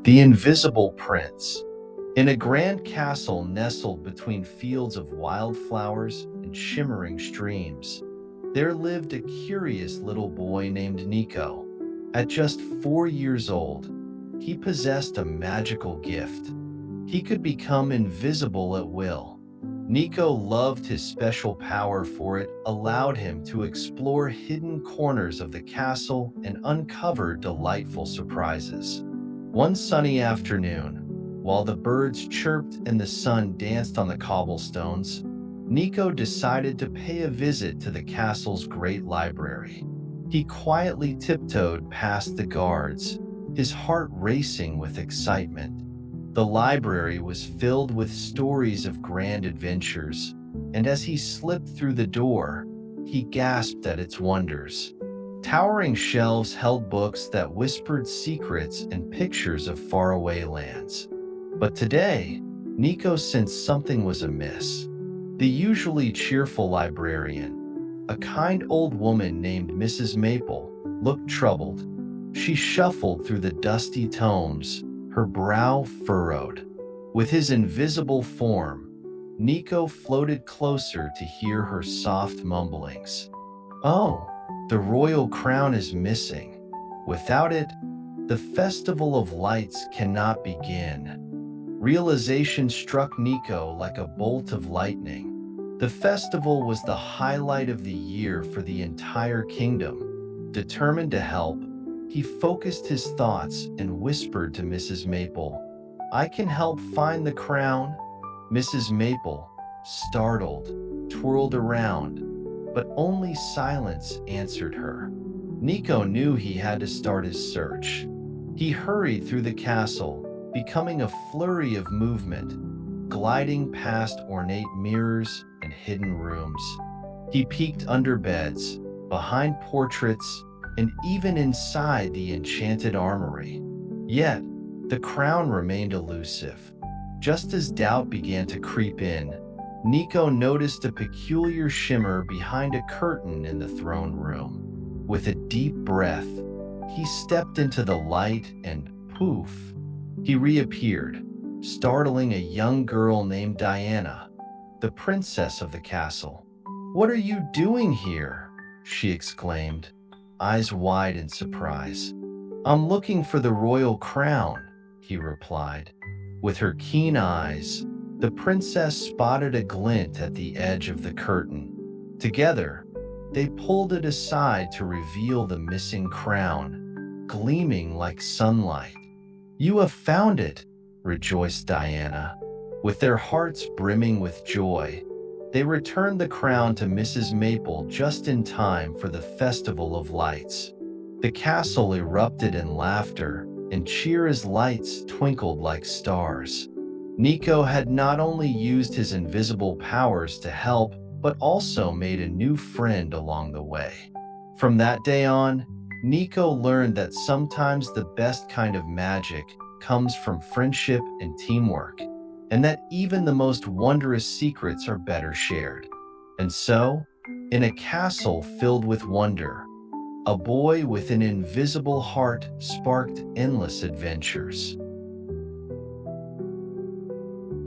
The Invisible Prince. In a grand castle nestled between fields of wildflowers and shimmering streams, there lived a curious little boy named Nico. At just 4 years old, he possessed a magical gift. He could become invisible at will. Nico loved his special power, for it allowed him to explore hidden corners of the castle and uncover delightful surprises. One sunny afternoon, while the birds chirped and the sun danced on the cobblestones, Nico decided to pay a visit to the castle's great library. He quietly tiptoed past the guards, his heart racing with excitement. The library was filled with stories of grand adventures, and as he slipped through the door, he gasped at its wonders. Towering shelves held books that whispered secrets and pictures of faraway lands. But today, Nico sensed something was amiss. The usually cheerful librarian, a kind old woman named Mrs. Maple, looked troubled. She shuffled through the dusty tomes, her brow furrowed. With his invisible form, Nico floated closer to hear her soft mumblings. "Oh, the royal crown is missing. Without it, the Festival of Lights cannot begin." Realization struck Nico like a bolt of lightning. The festival was the highlight of the year for the entire kingdom. Determined to help, he focused his thoughts and whispered to Mrs. Maple, "I can help find the crown." Mrs. Maple, startled, twirled around, but only silence answered her. Nico knew he had to start his search. He hurried through the castle, becoming a flurry of movement, gliding past ornate mirrors and hidden rooms. He peeked under beds, behind portraits, and even inside the enchanted armory. Yet, the crown remained elusive. Just as doubt began to creep in, Nico noticed a peculiar shimmer behind a curtain in the throne room. With a deep breath, he stepped into the light and poof, he reappeared, startling a young girl named Diana, the princess of the castle. "What are you doing here?" she exclaimed, eyes wide in surprise. "I'm looking for the royal crown," he replied. With her keen eyes, the princess spotted a glint at the edge of the curtain. Together, they pulled it aside to reveal the missing crown, gleaming like sunlight. "You have found it," rejoiced Diana. With their hearts brimming with joy, they returned the crown to Mrs. Maple just in time for the Festival of Lights. The castle erupted in laughter and cheer as lights twinkled like stars. Nico had not only used his invisible powers to help, but also made a new friend along the way. From that day on, Nico learned that sometimes the best kind of magic comes from friendship and teamwork, and that even the most wondrous secrets are better shared. And so, in a castle filled with wonder, a boy with an invisible heart sparked endless adventures.